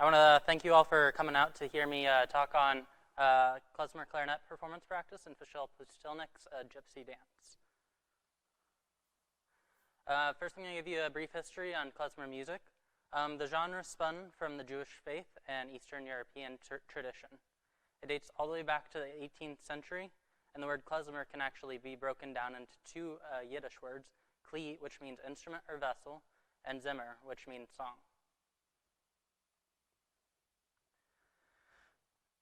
I want to thank you all for coming out to hear me talk on Klezmer Clarinet performance practice and Fishel Pustilnik's Gypsy dance. First, I'm going to give you a brief history on Klezmer music. The genre spun from the Jewish faith and Eastern European tradition. It dates all the way back to the 18th century, and the word Klezmer can actually be broken down into two Yiddish words, kli, which means instrument or vessel, and zimmer, which means song.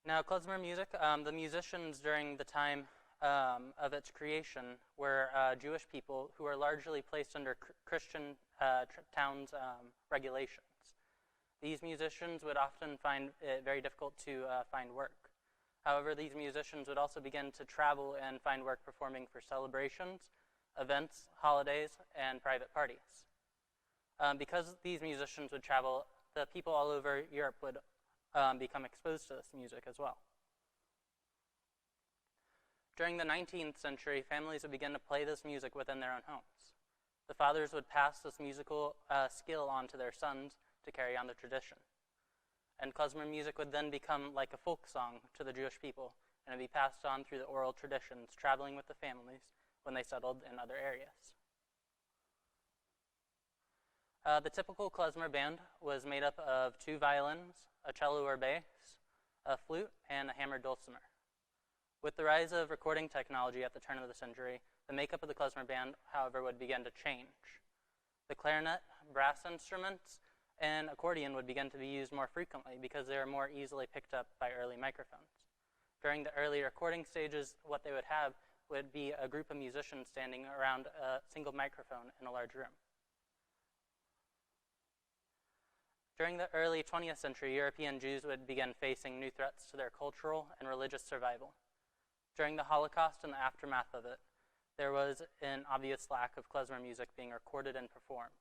Now, Klezmer music, the musicians during the time of its creation were Jewish people who were largely placed under Christian towns' regulations. These musicians would often find it very difficult to find work. However, these musicians would also begin to travel and find work performing for celebrations, events, holidays, and private parties. Because these musicians would travel, the people all over Europe would become exposed to this music as well. During the 19th century, families would begin to play this music within their own homes. The fathers would pass this musical skill on to their sons to carry on the tradition. And Klezmer music would then become like a folk song to the Jewish people, and it'd be passed on through the oral traditions, traveling with the families when they settled in other areas. The typical Klezmer band was made up of two violins, a cello or bass, a flute, and a hammered dulcimer. With the rise of recording technology at the turn of the century, the makeup of the Klezmer band, however, would begin to change. The clarinet, brass instruments, and accordion would begin to be used more frequently because they were more easily picked up by early microphones. During the early recording stages, what they would have would be a group of musicians standing around a single microphone in a large room. During the early 20th century, European Jews would begin facing new threats to their cultural and religious survival. During the Holocaust and the aftermath of it, there was an obvious lack of Klezmer music being recorded and performed.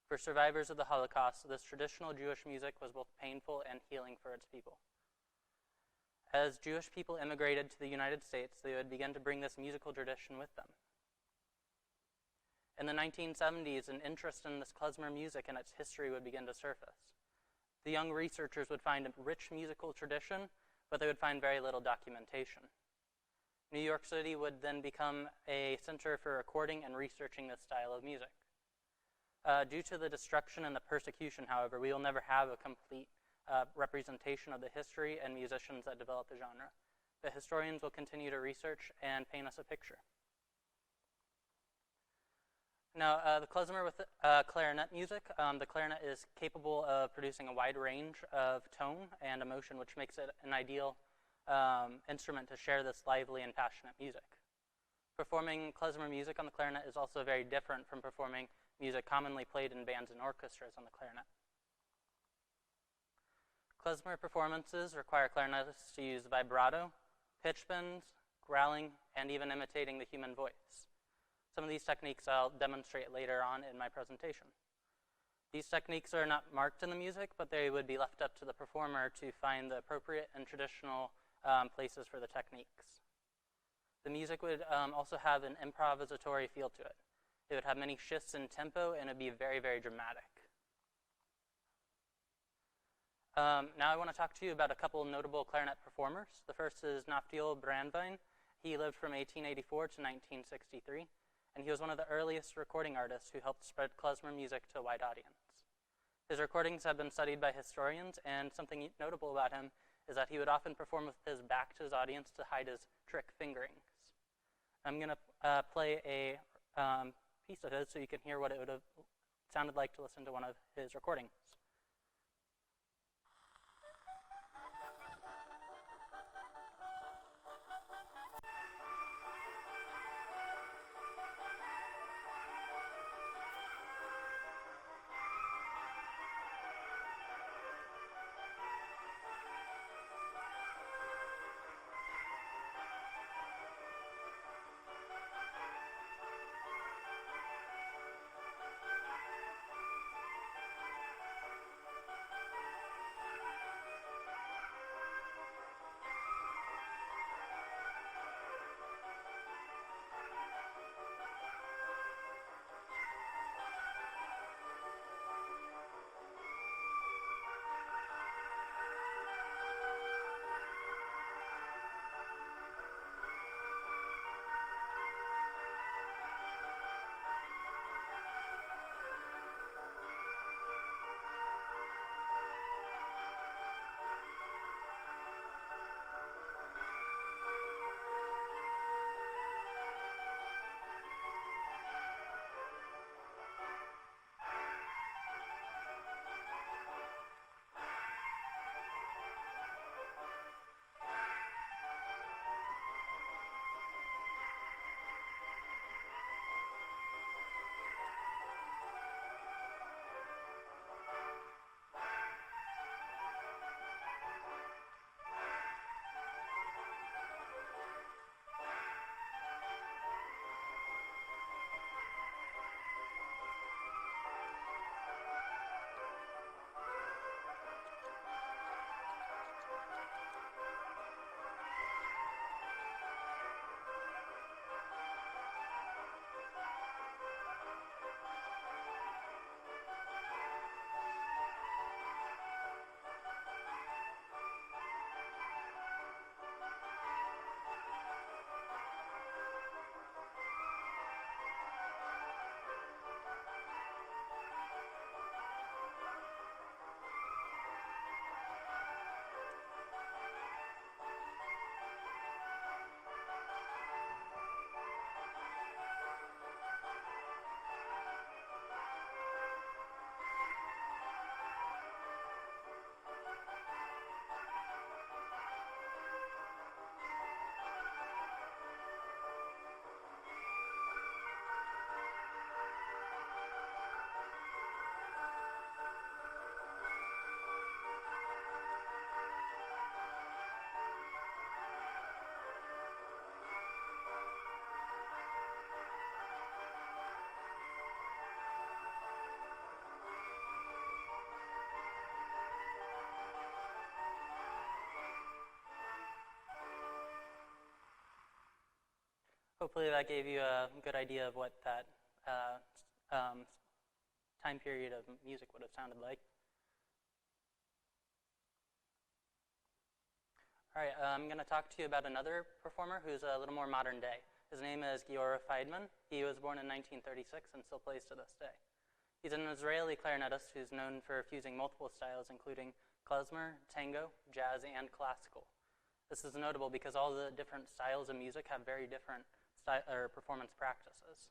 For survivors of the Holocaust, this traditional Jewish music was both painful and healing for its people. As Jewish people immigrated to the United States, they would begin to bring this musical tradition with them. In the 1970s, an interest in this Klezmer music and its history would begin to surface. The young researchers would find a rich musical tradition, but they would find very little documentation. New York City would then become a center for recording and researching this style of music. Due to the destruction and the persecution, however, we will never have a complete representation of the history and musicians that developed the genre. But historians will continue to research and paint us a picture. Now, the Klezmer with clarinet music, the clarinet is capable of producing a wide range of tone and emotion, which makes it an ideal instrument to share this lively and passionate music. Performing Klezmer music on the clarinet is also very different from performing music commonly played in bands and orchestras on the clarinet. Klezmer performances require clarinetists to use vibrato, pitch bends, growling, and even imitating the human voice. Some of these techniques I'll demonstrate later on in my presentation. These techniques are not marked in the music, but they would be left up to the performer to find the appropriate and traditional places for the techniques. The music would also have an improvisatory feel to it. It would have many shifts in tempo, and it would be very, very dramatic. Now I want to talk to you about a couple notable clarinet performers. The first is Naphtali Brandwein. He lived from 1884 to 1963, and he was one of the earliest recording artists who helped spread Klezmer music to a wide audience. His recordings have been studied by historians, and something notable about him is that he would often perform with his back to his audience to hide his trick fingerings. I'm going to play a piece of his so you can hear what it would have sounded like to listen to one of his recordings. hopefully that gave you a good idea of what that time period of music would have sounded like. All right, I'm going to talk to you about another performer who's a little more modern day. His name is Giora Feidman. He was born in 1936 and still plays to this day. He's an Israeli clarinetist who's known for fusing multiple styles, including klezmer, tango, jazz, and classical. This is notable because all the different styles of music have very different performance practices.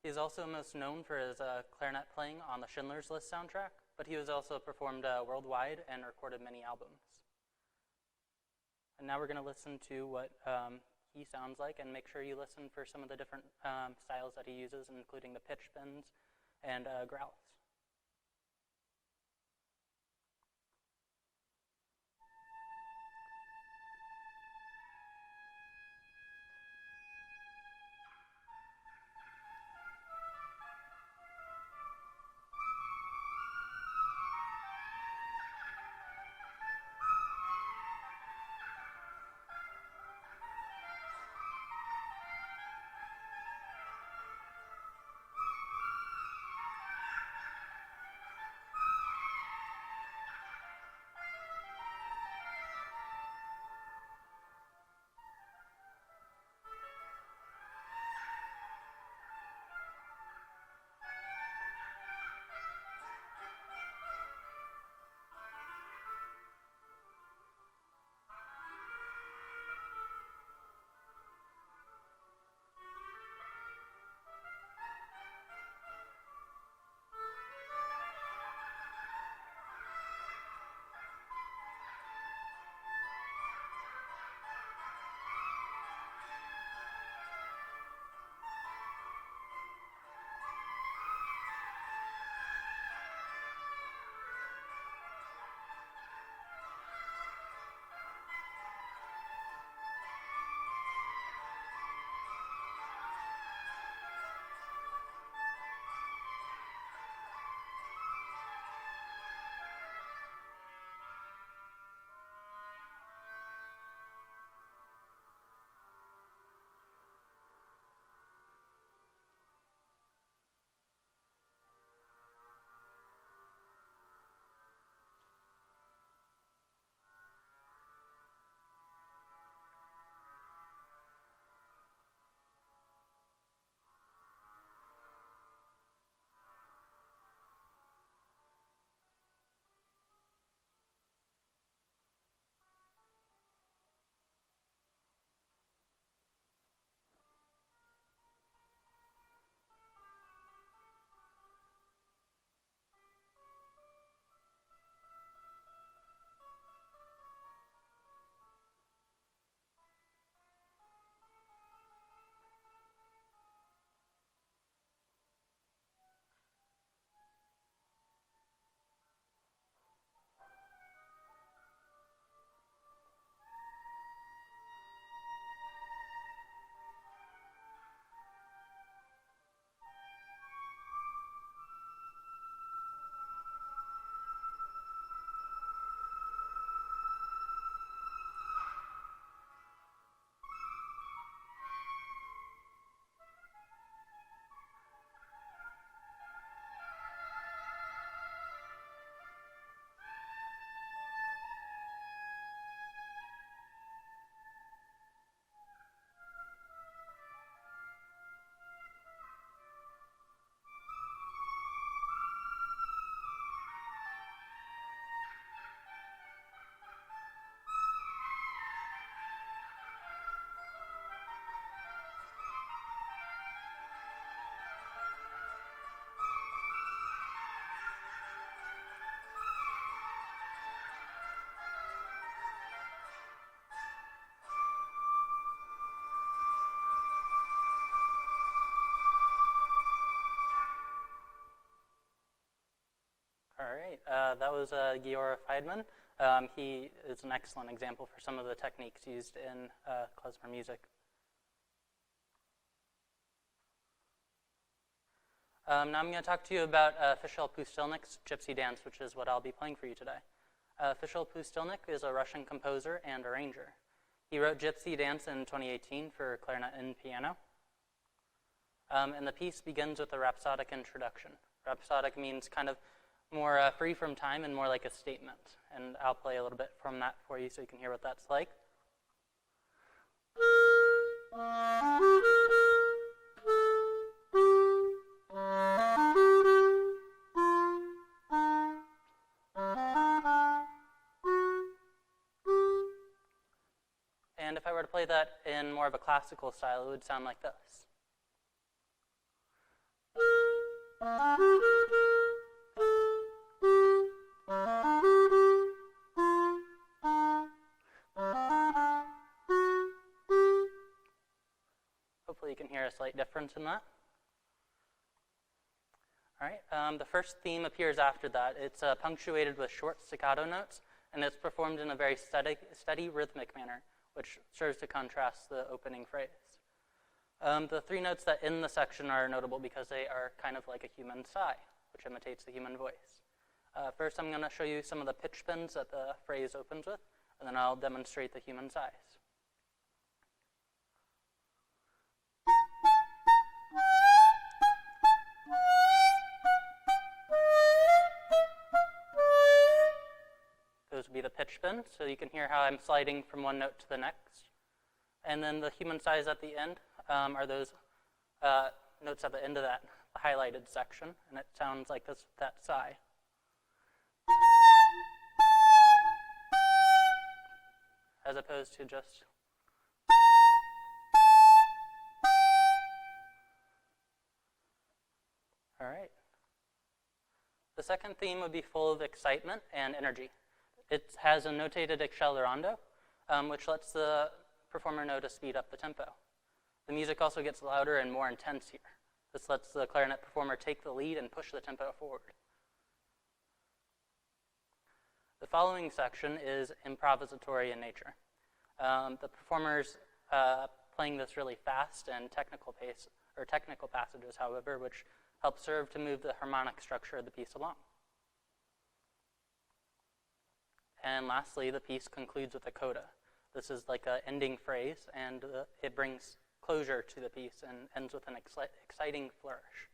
He's also most known for his clarinet playing on the Schindler's List soundtrack, but he was also performed worldwide and recorded many albums. And now we're going to listen to what he sounds like, and make sure you listen for some of the different styles that he uses, including the pitch bends and growls. All right, that was Giora Feidman. He is an excellent example for some of the techniques used in klezmer music. Now I'm going to talk to you about Fishel Pustilnik's Gypsy Dance, which is what I'll be playing for you today. Fishel Pustilnik is a Russian composer and arranger. He wrote Gypsy Dance in 2018 for clarinet and piano. And the piece begins with a rhapsodic introduction. Rhapsodic means kind of more free from time and more like a statement. And I'll play a little bit from that for you so you can hear what that's like. And if I were to play that in more of a classical style, it would sound like this. Hopefully you can hear a slight difference in that. All right, the first theme appears after that. It's punctuated with short staccato notes, and it's performed in a very steady rhythmic manner, which serves to contrast the opening phrase. The three notes that end the section are notable because they are kind of like a human sigh, which imitates the human voice. First, I'm going to show you some of the pitch bends that the phrase opens with, and then I'll demonstrate the human sighs. Those would be the pitch bends, so you can hear how I'm sliding from one note to the next. And then the human sighs at the end are those notes at the end of that highlighted section, and it sounds like that sigh. As opposed to just... All right. The second theme would be full of excitement and energy. It has a notated accelerando, which lets the performer know to speed up the tempo. The music also gets louder and more intense here. This lets the clarinet performer take the lead and push the tempo forward. The following section is improvisatory in nature. The performer's playing this really fast and technical passages, however, which help serve to move the harmonic structure of the piece along. And lastly, the piece concludes with a coda. This is like an ending phrase, and it brings closure to the piece and ends with an exciting flourish.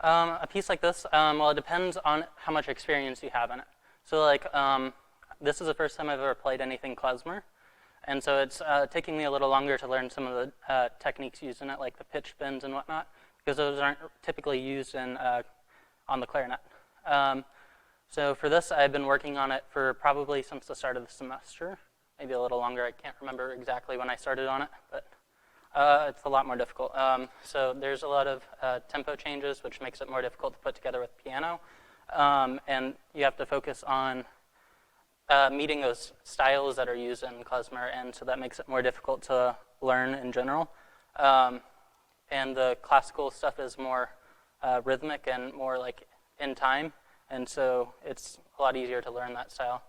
A piece like this, well, it depends on how much experience you have in it. So like, this is the first time I've ever played anything klezmer, and so it's taking me a little longer to learn some of the techniques used in it, like the pitch bends and whatnot, because those aren't typically used in on the clarinet. So for this, I've been working on it for probably since the start of the semester, maybe a little longer. I can't remember exactly when I started on it, but it's a lot more difficult. So there's a lot of tempo changes, which makes it more difficult to put together with piano. And you have to focus on meeting those styles that are used in klezmer, and so that makes it more difficult to learn in general. And the classical stuff is more rhythmic and more like in time, and so it's a lot easier to learn that style.